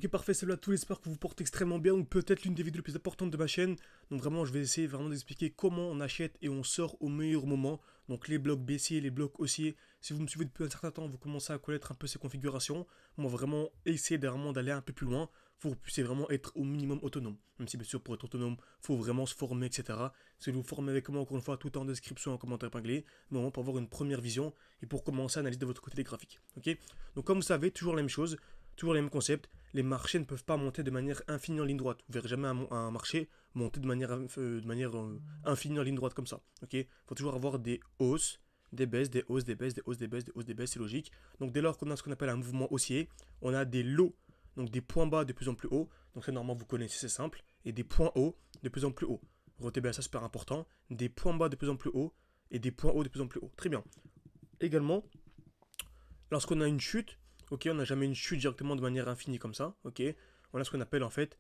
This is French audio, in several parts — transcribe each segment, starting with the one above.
Ok, parfait, salut à tous, j'espère que vous portez extrêmement bien, ou peut-être l'une des vidéos les plus importantes de ma chaîne. Donc vraiment, je vais essayer vraiment d'expliquer comment on achète et on sort au meilleur moment. Donc les blocs baissiers, les blocs haussiers. Si vous me suivez depuis un certain temps, vous commencez à connaître un peu ces configurations. Moi, vraiment, essayer d'aller un peu plus loin pour que vous puissiez vraiment être au minimum autonome. Même si bien sûr, pour être autonome, il faut vraiment se former, etc. Si vous vous formez avec moi, encore une fois, tout en description, en commentaire épinglé, mais vraiment pour avoir une première vision et pour commencer à analyser de votre côté les graphiques. Ok. Donc comme vous savez, toujours la même chose, toujours les mêmes concepts. Les marchés ne peuvent pas monter de manière infinie en ligne droite. Vous ne verrez jamais un marché monter de manière infinie en ligne droite comme ça. Il faut toujours avoir des hausses, des baisses, des hausses, des baisses, des hausses, des baisses, des hausses, des baisses, c'est logique. Donc dès lors qu'on a ce qu'on appelle un mouvement haussier, on a des lows, donc des points bas de plus en plus hauts. Donc ça normalement vous connaissez, c'est simple. Et des points hauts de plus en plus hauts. Retenez bien ça, super important. Des points bas de plus en plus hauts et des points hauts de plus en plus hauts. Très bien. Également, lorsqu'on a une chute, ok, on n'a jamais une chute directement de manière infinie comme ça, ok. On a ce qu'on appelle en fait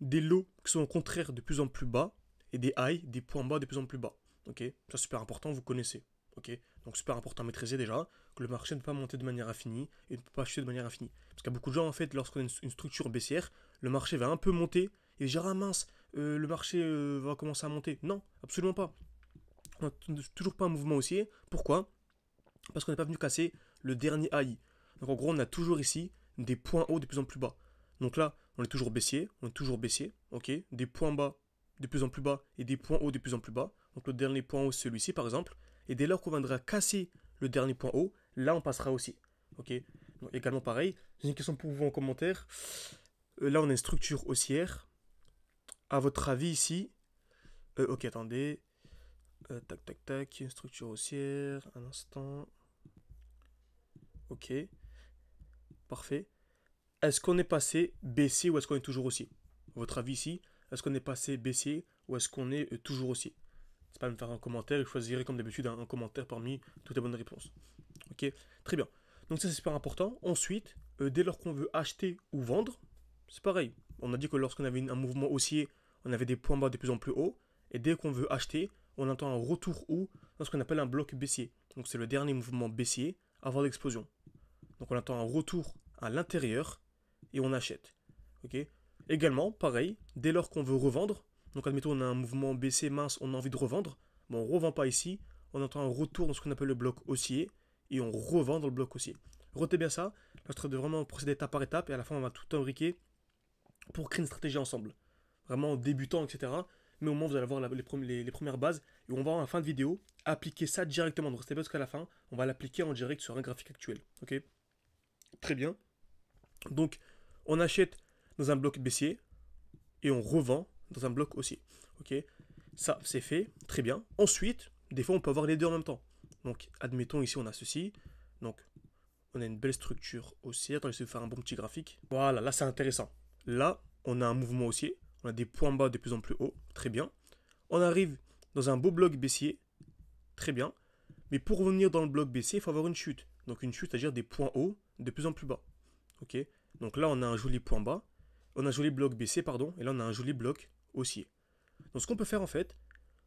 des lows qui sont au contraire de plus en plus bas et des highs, des points bas de plus en plus bas, ok. Ça super important, vous connaissez, ok. Donc super important à maîtriser déjà que le marché ne peut pas monter de manière infinie et ne peut pas chuter de manière infinie. Parce qu'il y a beaucoup de gens en fait, lorsqu'on a une structure baissière, le marché va un peu monter et dire ah mince, le marché va commencer à monter. Non, absolument pas. On n'a toujours pas un mouvement haussier. Pourquoi? Parce qu'on n'est pas venu casser le dernier high. Donc en gros, on a toujours ici des points hauts de plus en plus bas. Donc là, on est toujours baissier, ok. Des points bas de plus en plus bas et des points hauts de plus en plus bas. Donc le dernier point haut, c'est celui-ci par exemple. Et dès lors qu'on viendra casser le dernier point haut, là on passera aussi, ok. Donc également pareil, j'ai une question pour vous en commentaire. Là on a une structure haussière. À votre avis ici, ok attendez, tac tac tac, une structure haussière, un instant, ok, parfait. Est-ce qu'on est passé baissier ou est-ce qu'on est toujours haussier? Votre avis ici, est-ce qu'on est passé baissier ou est-ce qu'on est toujours haussier? C'est pas à me faire un commentaire, je choisirai comme d'habitude un commentaire parmi toutes les bonnes réponses. Ok, très bien. Donc ça c'est super important. Ensuite, dès lors qu'on veut acheter ou vendre, c'est pareil. On a dit que lorsqu'on avait un mouvement haussier, on avait des points bas de plus en plus hauts. Et dès qu'on veut acheter, on attend un retour haut dans ce qu'on appelle un bloc baissier. Donc c'est le dernier mouvement baissier avant l'explosion. Donc on attend un retour à l'intérieur et on achète. Ok. Également, pareil, dès lors qu'on veut revendre, donc admettons on a un mouvement baissier mince, on a envie de revendre, bon, on ne revend pas ici, on attend un retour dans ce qu'on appelle le bloc haussier et on revend dans le bloc haussier. Retenez bien ça, là je traite de vraiment procéder étape par étape et à la fin on va tout imbriquer pour créer une stratégie ensemble. Vraiment en débutant, etc. Mais au moins vous allez avoir les premières bases et on va en fin de vidéo appliquer ça directement. Donc restez bien jusqu'à la fin, on va l'appliquer en direct sur un graphique actuel. Ok. Très bien. Donc, on achète dans un bloc baissier et on revend dans un bloc haussier. Ok, ça c'est fait, très bien. Ensuite, des fois on peut avoir les deux en même temps. Donc, admettons ici on a ceci. Donc, on a une belle structure haussière. Attends, je vais de faire un bon petit graphique. Voilà, là c'est intéressant. Là, on a un mouvement haussier. On a des points bas de plus en plus hauts. Très bien. On arrive dans un beau bloc baissier. Très bien. Mais pour revenir dans le bloc baissier, il faut avoir une chute. Donc une chute, c'est-à-dire des points hauts de plus en plus bas. Ok. Donc là, on a un joli point bas. On a un joli bloc baissier, pardon. Et là, on a un joli bloc haussier. Donc ce qu'on peut faire en fait,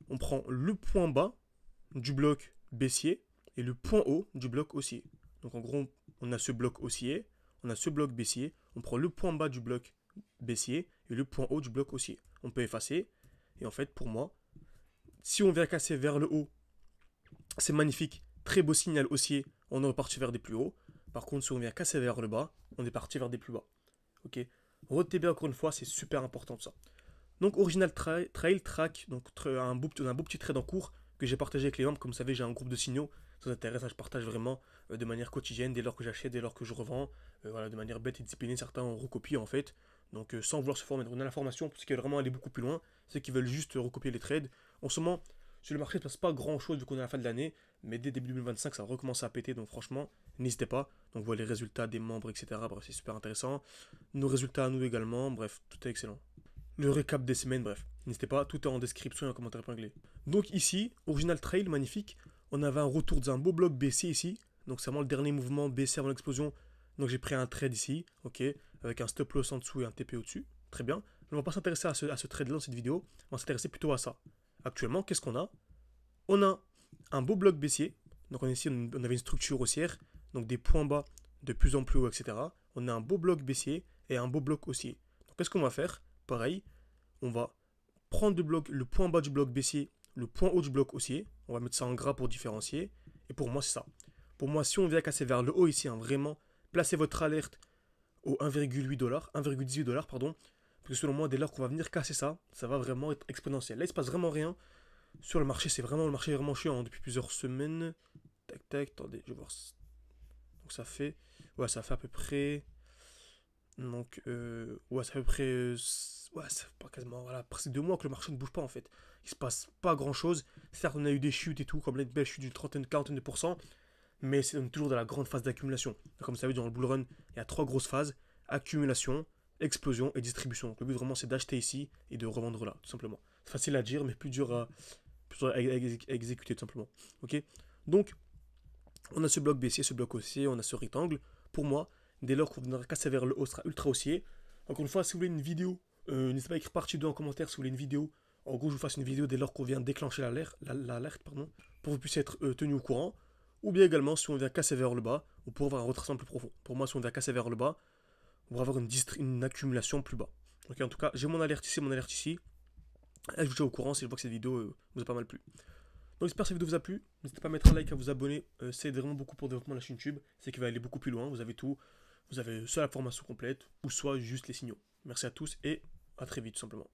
on prend le point bas du bloc baissier et le point haut du bloc haussier. Donc en gros, on a ce bloc haussier, on a ce bloc baissier, on prend le point bas du bloc baissier et le point haut du bloc haussier. On peut effacer. Et en fait, pour moi, si on vient casser vers le haut, c'est magnifique. Très beau signal haussier, on est reparti vers des plus hauts. Par contre, si on vient casser vers le bas, on est parti vers des plus bas. Ok. Retenez bien encore une fois, c'est super important ça. Donc Original Trail Track, donc un beau petit trade en cours que j'ai partagé avec les membres. Comme vous savez, j'ai un groupe de signaux. Ça vous intéresse, je partage vraiment de manière quotidienne, dès lors que j'achète, dès lors que je revends. Voilà, de manière bête et disciplinée, certains ont recopié en fait. Donc sans vouloir se former, on a la formation pour ceux qui veulent vraiment aller beaucoup plus loin, ceux qui veulent juste recopier les trades. En ce moment, sur le marché, il ne se passe pas grand chose vu qu'on est à la fin de l'année, mais dès début 2025, ça va recommencer à péter. Donc franchement, n'hésitez pas. Donc voilà les résultats des membres, etc. Bref, c'est super intéressant. Nos résultats à nous également, bref, tout est excellent. Le récap des semaines, bref. N'hésitez pas, tout est en description et en commentaire épinglé. Donc ici, Original Trail, magnifique. On avait un retour d'un beau bloc baissier ici. Donc c'est vraiment le dernier mouvement baissier avant l'explosion. Donc j'ai pris un trade ici, ok, avec un stop loss en dessous et un TP au-dessus. Très bien. On ne va pas s'intéresser à ce trade-là dans cette vidéo. On va s'intéresser plutôt à ça. Actuellement, qu'est-ce qu'on a? On a un beau bloc baissier. Donc ici, on avait une structure haussière. Donc des points bas de plus en plus haut, etc. On a un beau bloc baissier et un beau bloc haussier. Donc qu'est-ce qu'on va faire? Pareil, on va prendre le point bas du bloc baissier, le point haut du bloc haussier. On va mettre ça en gras pour différencier. Et pour moi, c'est ça. Pour moi, si on vient casser vers le haut ici, hein, vraiment, placez votre alerte au 1,8$, 1,18$, pardon. Parce que selon moi, dès lors qu'on va venir casser ça, ça va vraiment être exponentiel. Là, il se passe vraiment rien. Sur le marché, c'est vraiment le marché est vraiment chiant hein, depuis plusieurs semaines. Tac, tac, attendez, je vais voir. Donc ça fait, ouais, ça fait à peu près, donc, ouais, ça fait à peu près, ouais, ça fait pas quasiment, voilà, presque 2 mois que le marché ne bouge pas en fait. Il se passe pas grand chose. Certes, on a eu des chutes et tout, comme là, une belle chute d'une trentaine, quarantaine de pourcents, mais on est toujours dans la grande phase d'accumulation. Comme vous savez, dans le bull run, il y a 3 grosses phases: accumulation, explosion et distribution. Donc le but vraiment, c'est d'acheter ici et de revendre là, tout simplement. C'est facile à dire, mais plus dur à exécuter, tout simplement. Ok. Donc, on a ce bloc baissier, ce bloc haussier, on a ce rectangle. Pour moi, dès lors qu'on viendra casser vers le haut, sera ultra haussier. Encore une fois, si vous voulez une vidéo, n'hésitez pas à écrire partie 2 en commentaire si vous voulez une vidéo. En gros, je vous fasse une vidéo dès lors qu'on vient déclencher l'alerte, pardon, pour que vous puissiez être tenu au courant. Ou bien également, si on vient casser vers le bas, on pourra avoir un retracement plus profond. Pour moi, si on vient casser vers le bas, on va avoir une accumulation plus bas. Ok, en tout cas, j'ai mon alerte ici, mon alerte ici. Et je vous tiens au courant si je vois que cette vidéo vous a pas mal plu. Donc j'espère que cette vidéo vous a plu. N'hésitez pas à mettre un like, à vous abonner. C'est vraiment beaucoup pour le développement de la chaîne YouTube. C'est qu'il va aller beaucoup plus loin. Vous avez tout. Vous avez soit la formation complète ou soit juste les signaux. Merci à tous et à très vite tout simplement.